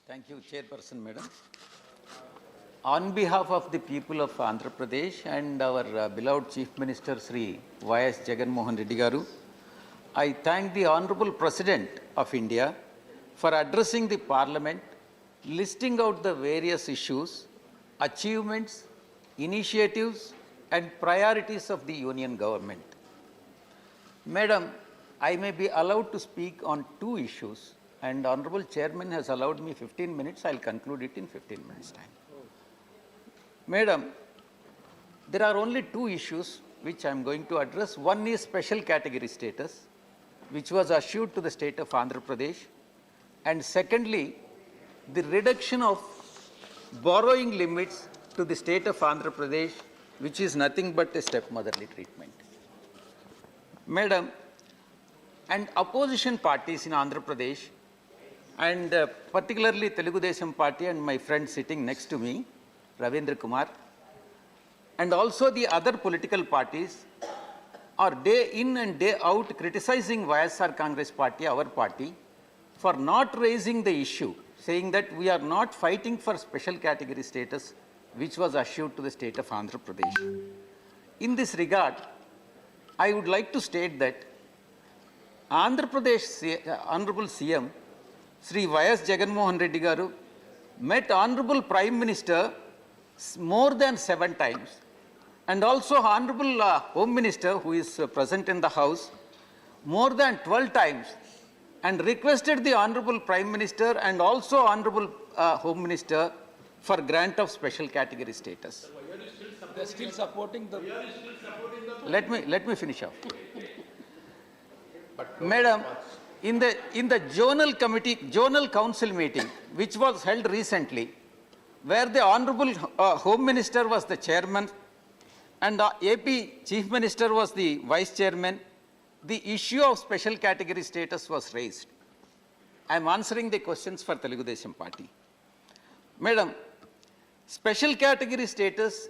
Thank you, Chairperson Madam. On behalf of the people of Andhra Pradesh and our beloved Chief Minister Sri YS Jaganmohan Reddy Garu, I thank the Honorable President of India for addressing the Parliament, listing out the various issues, achievements, initiatives and priorities of the Union Government. Madam, I may be allowed to speak on two issues, and Honorable Chairman has allowed me 15 minutes. I'll conclude it in 15 minutes' time. Madam, there are only two issues which I am going to address. One is special category status, which was issued to the state of Andhra Pradesh. And secondly, the reduction of borrowing limits to the state of Andhra Pradesh, which is nothing but a stepmotherly treatment. Madam, and opposition parties in Andhra Pradesh, and particularly Telugu Desam Party and my friend sitting next to me, Ravindra Kumar, and also the other political parties are day in and day out criticizing YSR Congress Party, our party, for not raising the issue, saying that we are not fighting for special category status, which was issued to the state of Andhra Pradesh. In this regard, I would like to state that Andhra Pradesh Honorable CM Sri YS Jaganmohan Reddy Garu met Honorable Prime Minister more than 7 times, and also Honorable Home Minister, who is present in the House, more than 12 times, and requested the Honorable Prime Minister and also Honorable Home Minister for grant of special category status. They are still supporting the... Let me finish off. Madam, in the Zonal Council meeting, which was held recently, where the Honorable Home Minister was the chairman and AP Chief Minister was the vice chairman, the issue of special category status was raised. I am answering the questions for Telugu Desam Party. Madam, special category status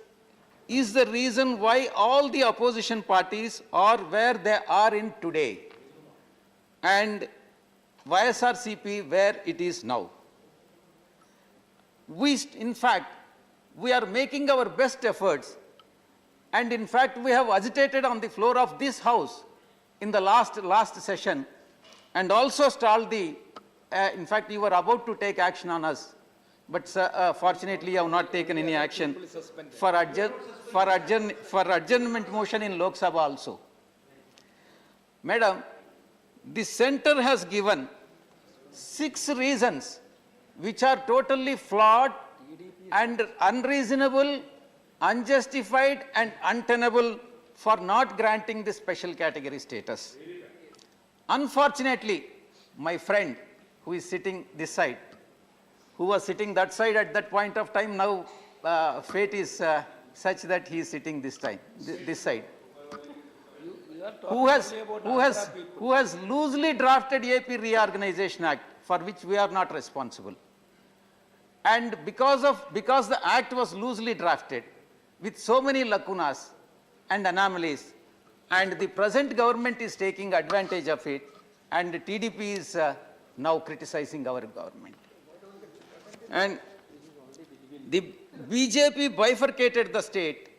is the reason why all the opposition parties are where they are in today, and YSRCP where it is now. In fact, we are making our best efforts, and in fact, we have agitated on the floor of this House in the last session, and also stalled the, in fact, you were about to take action on us, but fortunately, you have not taken any action for adjournment motion in Lok Sabha also. Madam, the center has given 6 reasons which are totally flawed and unreasonable, unjustified and untenable for not granting the special category status. Unfortunately, my friend who is sitting this side, who was sitting that side at that point of time, now fate is such that he is sitting this side, who has loosely drafted AP Reorganization Act, for which we are not responsible. And because the act was loosely drafted with so many lacunas and anomalies, and the present government is taking advantage of it, and the TDP is now criticizing our government. And the BJP bifurcated the state.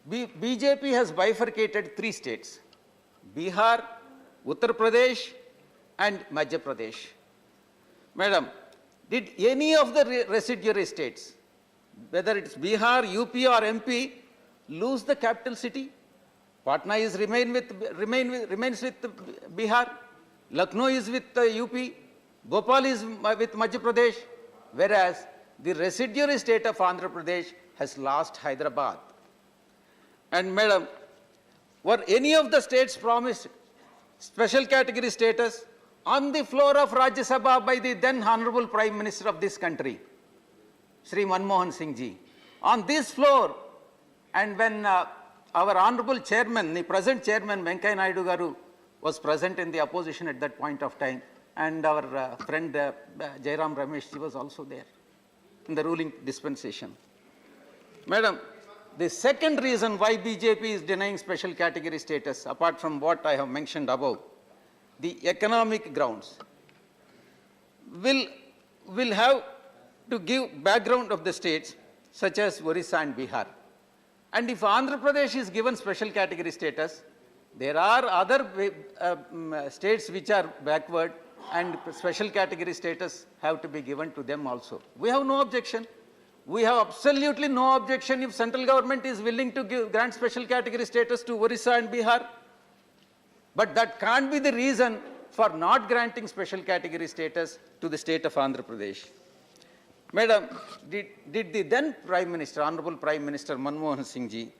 BJP has bifurcated 3 states: Bihar, Uttar Pradesh and Madhya Pradesh. Madam, did any of the residuary states, whether it's Bihar, UP or MP, lose the capital city? Patna is remains with Bihar, Lucknow is with UP, Bhopal is with Madhya Pradesh, whereas the residuary state of Andhra Pradesh has lost Hyderabad. And Madam, were any of the states promised special category status on the floor of Rajya Sabha by the then Honorable Prime Minister of this country, Sri Manmohan Singh ji? On this floor, and when our Honorable Chairman, the present Chairman Venkaiah Naidu Garu, was present in the opposition at that point of time, and our friend Jairam Ramesh ji was also there in the ruling dispensation. Madam, the second reason why BJP is denying special category status, apart from what I have mentioned above, the economic grounds. will have to give background of the states such as Orissa and Bihar. And if Andhra Pradesh is given special category status, there are other states which are backward and special category status have to be given to them also. We have no objection. We have absolutely no objection if central government is willing to grant special category status to Orissa and Bihar. But that can't be the reason for not granting special category status to the state of Andhra Pradesh. Madam, did the then Prime Minister, Honorable Prime Minister Manmohan Singh ji,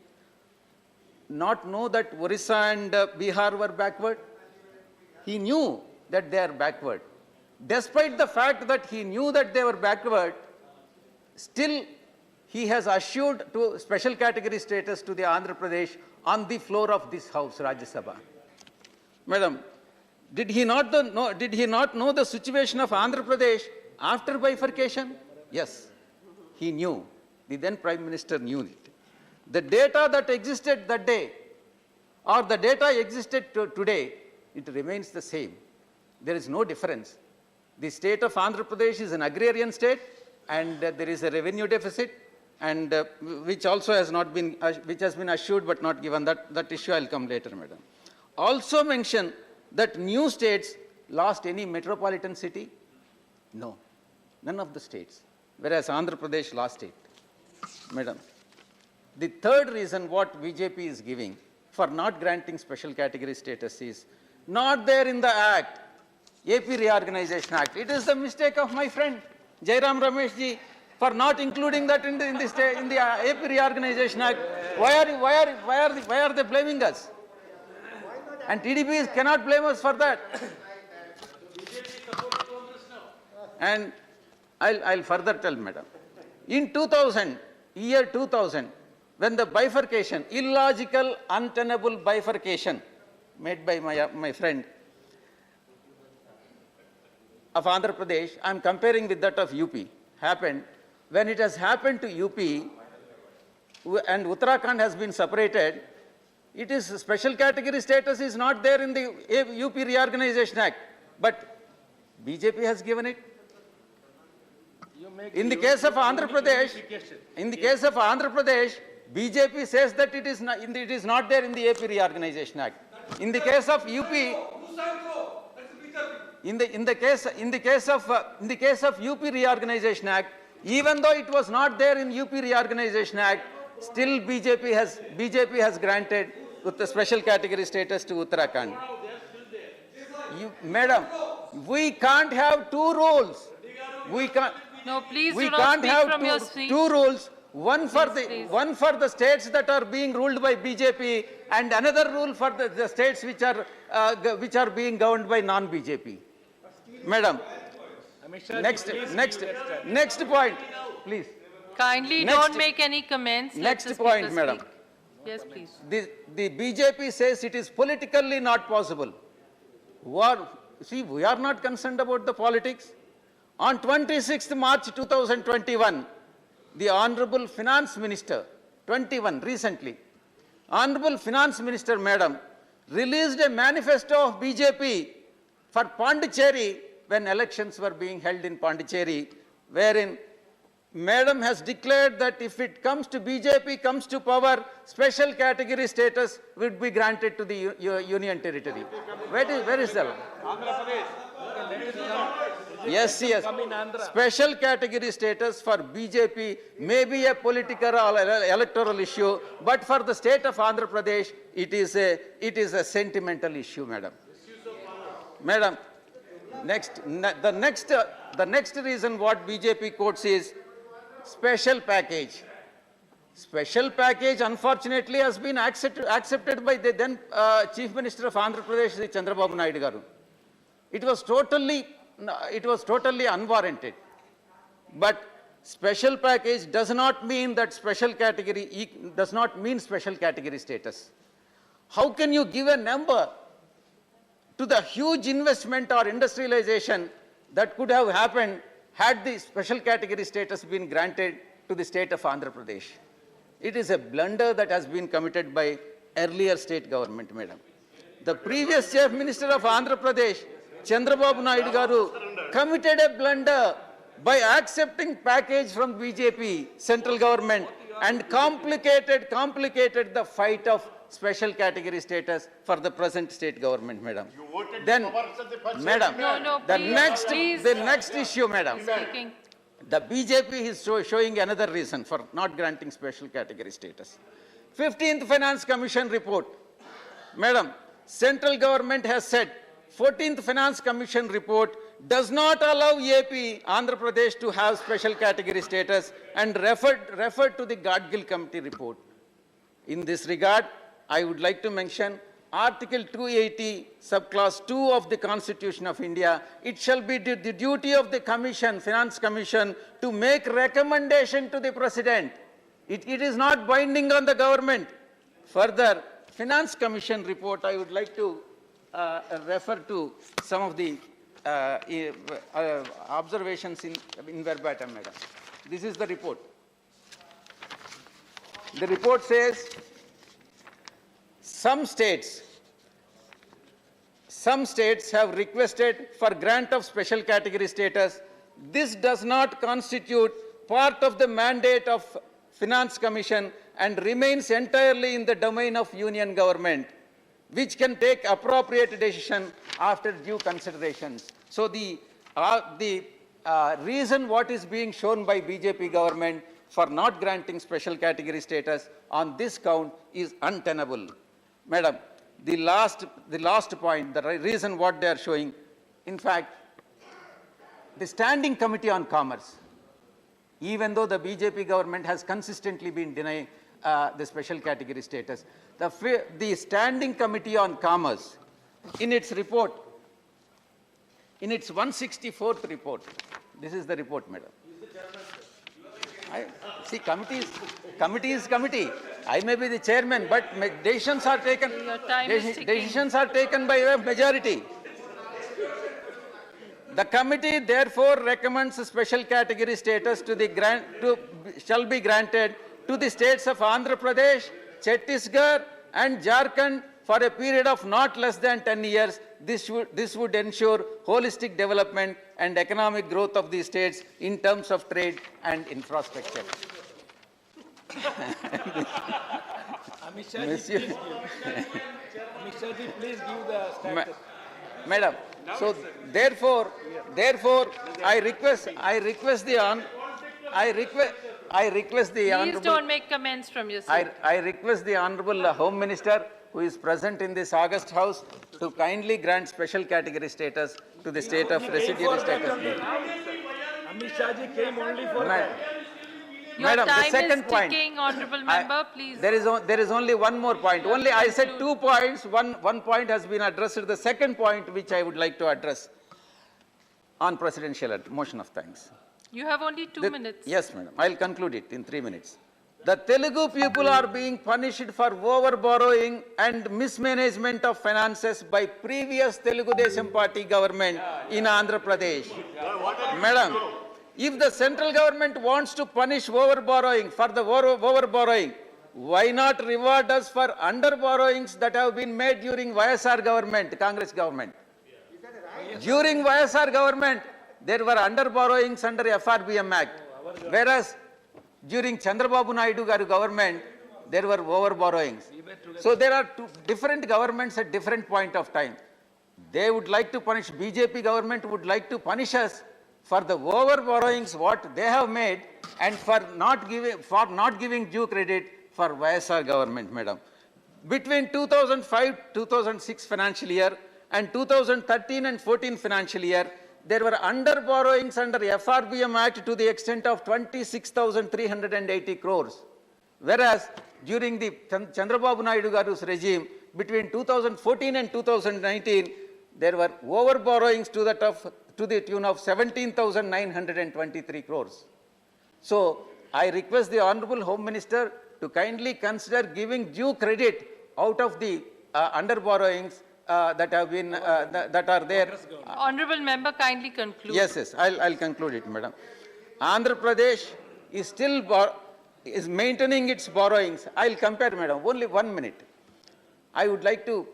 not know that Orissa and Bihar were backward? He knew that they are backward. Despite the fact that he knew that they were backward, still he has assured to special category status to the Andhra Pradesh on the floor of this house, Rajya Sabha. Madam, did he not know the situation of Andhra Pradesh after bifurcation? Yes, he knew. The then Prime Minister knew it. The data that existed that day or the data existed today, it remains the same. There is no difference. The state of Andhra Pradesh is an agrarian state and there is a revenue deficit and which also has not been, which has been assured but not given. That issue I'll come later, madam. Also mention that new states lost any metropolitan city? No, none of the states, whereas Andhra Pradesh lost it. Madam, the third reason what BJP is giving for not granting special category status is not there in the Act, AP Reorganization Act. It is the mistake of my friend Jairam Ramesh ji for not including that in the AP Reorganization Act. Why are they blaming us? And TDP cannot blame us for that. And I'll further tell, madam. In 2000, year 2000, when the bifurcation, illogical, untenable bifurcation made by my friend of Andhra Pradesh, I'm comparing with that of UP, happened, when it has happened to UP and Uttarakhand has been separated, it is special category status is not there in the UP Reorganization Act, but BJP has given it. In the case of Andhra Pradesh, BJP says that it is not there in the AP Reorganization Act. In the case of UP, in the case of UP Reorganization Act, even though it was not there in UP Reorganization Act, still BJP has granted with the special category status to Uttarakhand. Madam, we can't have two rules. We can't. No, please we do not can't speak have from your seat. two rules. One for Please. the states that are being ruled by BJP, and another rule for the states which are being governed by non-BJP. Madam, next point, please. Kindly don't make any comments. Let Next the point, speaker madam. speak. Yes, please. The BJP says it is politically not possible. See, we are not concerned about the politics. On 26th March 2021, the Honorable Finance Minister, 21 recently, Honorable Finance Minister Madam released a manifesto of BJP for Pondicherry when elections were being held in Pondicherry, wherein Madam has declared that if it comes to BJP comes to power, special category status would be granted to the union territory. Where is that? Yes. Special category status for BJP may be a political or electoral issue, but for the state of Andhra Pradesh, it is a sentimental issue, madam. Madam, the next reason what BJP quotes is special package. Special package, unfortunately, has been accepted by the then Chief Minister of Andhra Pradesh, Sri Chandrababu Naidu garu. It was totally unwarranted. But special package does not mean that special category does not mean special category status. How can you give a number to the huge investment or industrialization that could have happened had the special category status been granted to the state of Andhra Pradesh? It is a blunder that has been committed by earlier state government, madam. The previous Chief Minister of Andhra Pradesh, Chandrababu Naidu garu, committed a blunder by accepting package from BJP central government and complicated the fight of special category status for the present state government, madam. Then, madam, No, the please. next issue, madam. Speaking. The BJP is showing another reason for not granting special category status. 15th Finance Commission report. Madam, central government has said 14th Finance Commission report does not allow AP, Andhra Pradesh to have special category status and referred to the Gadgil Committee report. In this regard, I would like to mention Article 280, subclass 2 of the Constitution of India. It shall be the duty of the Commission, Finance Commission, to make recommendation to the President. It is not binding on the government. Further, Finance Commission report, I would like to refer to some of the observations in verbatim, madam. This is the report. The report says, some states have requested for grant of special category status. This does not constitute part of the mandate of Finance Commission and remains entirely in the domain of Union government, which can take appropriate decision after due considerations. So the reason what is being shown by BJP government for not granting special category status on this count is untenable. Madam, the last point, the reason what they are showing, in fact, the Standing Committee on Commerce, even though the BJP government has consistently been denying the special category status, the Standing Committee on Commerce, in its report, in its 164th report, this is the report, madam. See, committee is committee. I may be the chairman, but decisions are taken. Your time is ticking. Decisions are taken by a majority. The committee therefore recommends a special category status shall be granted to the states of Andhra Pradesh, Chhattisgarh, and Jharkhand for a period of not less than 10 years. This would ensure holistic development and economic growth of these states in terms of trade and infrastructure. Amit Shah ji, Monsieur- please give. Amit Shah ji, please give the status. Madam, so therefore, I request the Please honorable. don't make comments from your seat. I request the Honorable Home Minister, who is present in this August House, to kindly grant special category status to the state of residuary status. Amit Shah ji came only for Ma- Your Madam, the time second is point. ticking, honorable member, please. There is only one more point. Only I said 2 points. One point has been addressed. The second point, which I would like to address on presidential motion of thanks. You have only 2 minutes. Yes, madam. I'll conclude it in 3 minutes. The Telugu people are being punished for over-borrowing and mismanagement of finances by previous Telugu Desam Party government in Andhra Pradesh. Madam, if the central government wants to punish over-borrowing, why not reward us for under-borrowings that have been made during YSR government, Congress government? During YSR government, there were under-borrowings under FRBM Act, whereas during Chandrababu Naidu Garu government, there were over-borrowings. So there are two different governments at different point of time. They would like to punish, BJP government would like to punish us for the over-borrowings what they have made and for not giving due credit for YSR government, madam. Between 2005-2006 financial year and 2013 and 14 financial year, there were under-borrowings under FRBM Act to the extent of 26,380 crores. Whereas during the Chandrababu Naidu Garu's regime, between 2014 and 2019, there were over-borrowings to the tune of 17,923 crores. So I request the Honorable Home Minister to kindly consider giving due credit out of the under-borrowings that have been, that are there. Honorable member, kindly conclude. Yes, I'll conclude it, madam. Andhra Pradesh is still is maintaining its borrowings. I'll compare, madam, only 1 minute. I would like to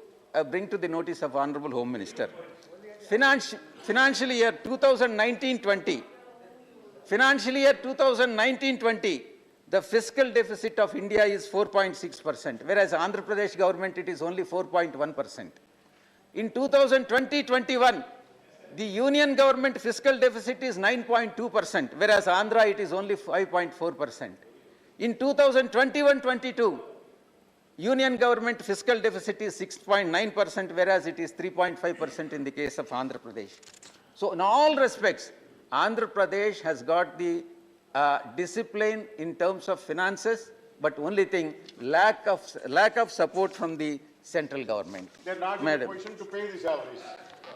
bring to the notice of Honorable Home Minister. financial year 2019-20, financial year 2019-20, the fiscal deficit of India is 4.6%, whereas Andhra Pradesh government it is only 4.1%. In 2020-21, the union government fiscal deficit is 9.2%, whereas Andhra it is only 5.4%. In 2021-22, union government fiscal deficit is 6.9%, whereas it is 3.5% in the case of Andhra Pradesh. So in all respects, Andhra Pradesh has got the discipline in terms of finances, but only thing, lack of support from the central government. They're not in a position to pay the salaries.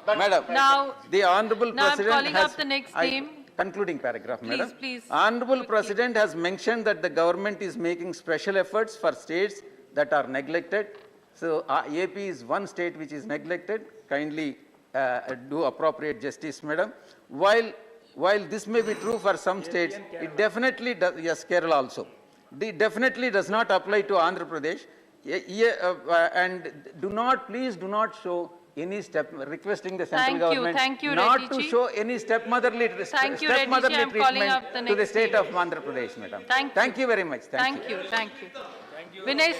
Madam, Now, the Honorable Now I'm President calling has... up the next I- name. Concluding paragraph, Madam. please, Honorable quickly. President has mentioned that the government is making special efforts for states that are neglected. So AP is one state which is neglected. Kindly do appropriate justice, Madam. While this may be true for some states, it definitely does, yes, Kerala also. It definitely does not apply to Andhra Pradesh. And please do not show any step, requesting the central government thank you, not Reddy to ji. show any stepmotherly Thank you, Reddy ji. I'm calling up the treatment to the next state name. of Andhra Pradesh, Madam. Thank Thank you very much. Thank you. Vinay sir.